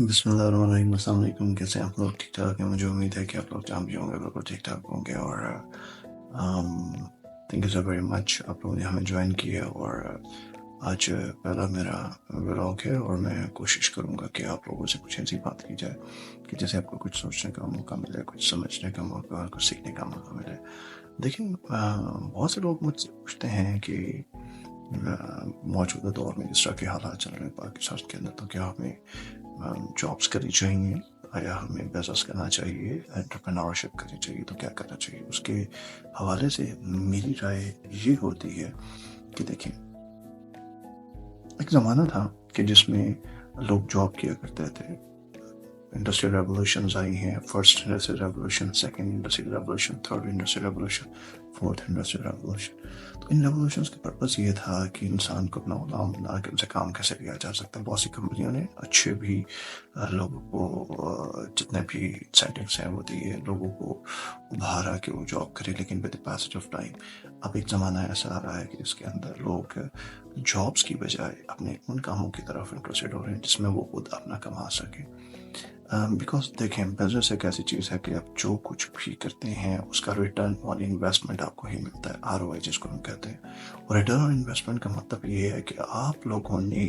بسم اللہ الرحمن الرحیم، السلام علیکم۔ کیسے ہیں آپ لوگ؟ ٹھیک ٹھاک ہیں؟ مجھے امید ہے کہ آپ لوگ جہاں بھی ہوں گے بالکل ٹھیک ٹھاک ہوں گے، اور thank you so very much, آپ لوگوں نے ہمیں جوائن کیا۔ اور آج پہلا میرا ولاگ ہے، اور میں کوشش کروں گا کہ آپ لوگوں سے کچھ ایسی بات کی جائے کہ جیسے آپ کو کچھ سوچنے کا موقع ملے، کچھ سمجھنے کا موقع اور کچھ سیکھنے کا موقع ملے۔ دیکھیں، بہت سے لوگ مجھ سے پوچھتے ہیں کہ موجودہ دور میں جس طرح کے حالات چل رہے ہیں پاکستان کے اندر، تو کیا ہمیں جابس کرنی چاہیے، یا ہمیں بزنس کرنا چاہیے، انٹرپرینورشپ کرنی چاہیے، تو کیا کرنا چاہیے؟ اس کے حوالے سے میری رائے یہ ہوتی ہے کہ دیکھیں، ایک زمانہ تھا کہ جس میں لوگ جاب کیا کرتے تھے۔ انڈسٹریل ریولوشنز آئی ہیں، first industrial revolution, second industrial revolution, third industrial revolution, fourth industrial revolution. تو ان ریولوشنز کا پرپس یہ تھا کہ انسان کو اپنا غلام بنا کے ان سے کام کیسے لیا جا سکتا ہے۔ بہت سی کمپنیوں نے اچھے بھی لوگوں کو جتنے بھی انسینٹیوز ہیں وہ دیے، لوگوں کو ابھارا کہ وہ جاب کرے، لیکن ود پیسج آف ٹائم اب ایک زمانہ ایسا آ رہا ہے کہ جس کے اندر لوگ جابس کی بجائے اپنے ان کاموں کی طرف انٹرسٹڈ ہو رہے ہیں جس میں وہ خود اپنا کما سکے۔ بیکاز دیکھیں، بزنس ایک ایسی چیز ہے کہ آپ جو کچھ بھی کرتے ہیں اس کا ریٹرن آن انویسٹمنٹ آپ کو ہی ملتا ہے، ROI جس کو ہم کہتے ہیں۔ اور ریٹرن آن انویسٹمنٹ کا مطلب یہ ہے کہ آپ لوگوں نے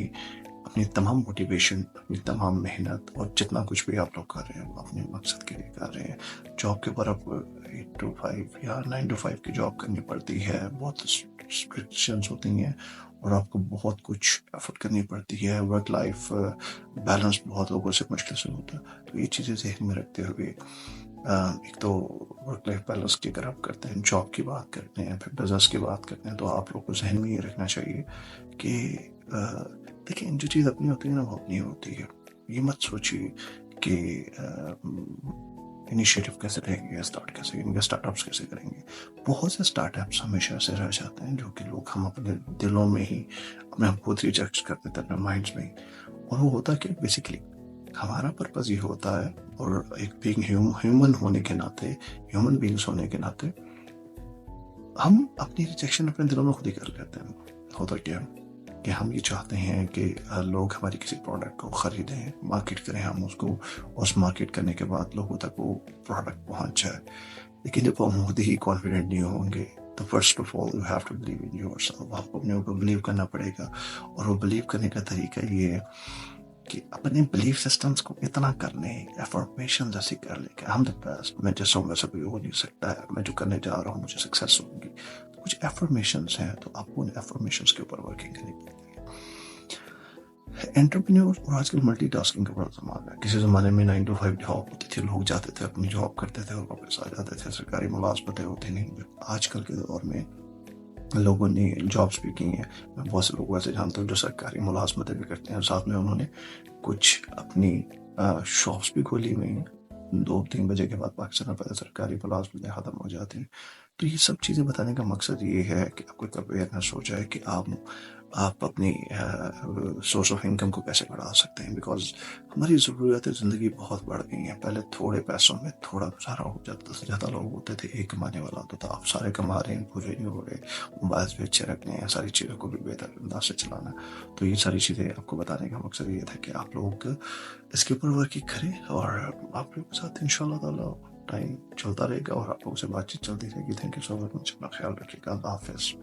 اپنی تمام موٹیویشن، اپنی تمام محنت اور جتنا کچھ بھی آپ لوگ کر رہے ہیں وہ اپنے مقصد کے لیے کر رہے ہیں۔ جاب کے اوپر آپ 8 to 5 یا 9 to 5 کی جاب کرنی پڑتی ہے، بہت ریسٹرکشنز ہوتی ہیں، اور آپ کو بہت کچھ ایفرٹ کرنی پڑتی ہے۔ ورک لائف بیلنس بہت لوگوں سے مشکل سے ہوتا ہے۔ تو یہ چیزیں ذہن میں رکھتے ہوئے ایک تو ورک لائف بیلنس کی اگر آپ کرتے ہیں، جاب کی بات کرتے ہیں، پھر بزنس کی بات کرتے ہیں، تو آپ لوگ کو ذہن میں یہ رکھنا چاہیے کہ دیکھیں، جو چیز اپنی ہوتی ہے نا وہ اپنی ہوتی ہے۔ یہ مت سوچیے کہ انیشیٹو کیسے لیں گے، اسٹارٹ کیسے کریں گے، اسٹارٹ اپس کیسے کریں گے۔ بہت سے اسٹارٹ اپس ہمیشہ سے رہ جاتے ہیں جو کہ لوگ ہم اپنے دلوں میں ہی اپنے ہم خود ریجیکٹ کر دیتے ہیں، اپنے مائنڈس میں ہی۔ اور وہ ہوتا کہ بیسیکلی ہمارا پرپز یہ ہوتا ہے، اور ایک بینگ ہیومن ہونے کے ناطے، ہیومن بینگس ہونے کے ناطے، ہم اپنی ریجیکشن اپنے دلوں میں خود ہی کر لیتے ہیں۔ ہوتا کیا ہے کہ ہم یہ چاہتے ہیں کہ لوگ ہماری کسی پروڈکٹ کو خریدیں، مارکیٹ کریں، ہم اس کو، اس مارکیٹ کرنے کے بعد لوگوں تک وہ پروڈکٹ پہنچ جائے۔ لیکن جب ہم خود ہی کانفیڈنٹ نہیں ہوں گے تو first of all you have to believe in yourself. آپ کو اپنے اوپر بلیو کرنا پڑے گا، اور وہ بلیو کرنے کا طریقہ یہ ہے کہ اپنے بلیف سسٹمز کو اتنا کر لیں، افرمیشن ایسی کر لیں کہ ہم بیسٹ، میں جیسا ہوں ویسا کوئی ہو نہیں سکتا ہے، میں جو کرنے جا رہا ہوں مجھے سکسیس ہوگی۔ تو کچھ افرمیشنز ہیں، تو آپ کو ان افرمیشنز کے اوپر ورکنگ کرنی پڑتی ہے۔ انٹرپرینور اور آج کل ملٹی ٹاسکنگ کا بڑا زمانہ ہے۔ کسی زمانے میں 9 to 5 جاب ہوتی تھی، لوگ جاتے تھے اپنی جاب کرتے تھے اور واپس آ جاتے تھے، سرکاری ملازمتیں ہوتی نہیں۔ آج کل کے دور میں لوگوں نے جابس بھی کی ہیں۔ میں بہت سے لوگ ایسے جانتا ہوں جو سرکاری ملازمتیں بھی کرتے ہیں، ساتھ میں انہوں نے کچھ اپنی شاپس بھی کھولی ہوئی ہیں۔ 2-3 بجے کے بعد پاکستان میں پہلے سرکاری ملازمتیں ختم ہو جاتی ہیں۔ تو یہ سب چیزیں بتانے کا مقصد یہ ہے کہ آپ کو ایک اویئرنیس ہو جائے کہ آپ اپنی سورس آف انکم کو کیسے بڑھا سکتے ہیں۔ بیکاز ہماری ضروریاتیں زندگی بہت بڑھ گئی ہیں۔ پہلے تھوڑے پیسوں میں تھوڑا گزارا ہو جاتا تھا، زیادہ لوگ ہوتے تھے ایک کمانے والا ہوتا تھا۔ آپ سارے کما رہے ہیں، پورے نہیں ہو رہے، موبائل بھی اچھے رکھنے ہیں، ساری چیزوں کو بھی بہتر انداز سے چلانا۔ تو یہ ساری چیزیں آپ کو بتانے کا مقصد یہ تھا کہ آپ لوگ اس کے اوپر ورکنگ کریں، اور آپ لوگوں کے ساتھ انشاءاللہ تعالیٰ ٹائم چلتا رہے گا، اور آپ لوگوں سے بات چیت چلتی رہے گی۔ تھینک یو سو مچ، اپنا خیال رکھیے گا۔ اللہ حافظ۔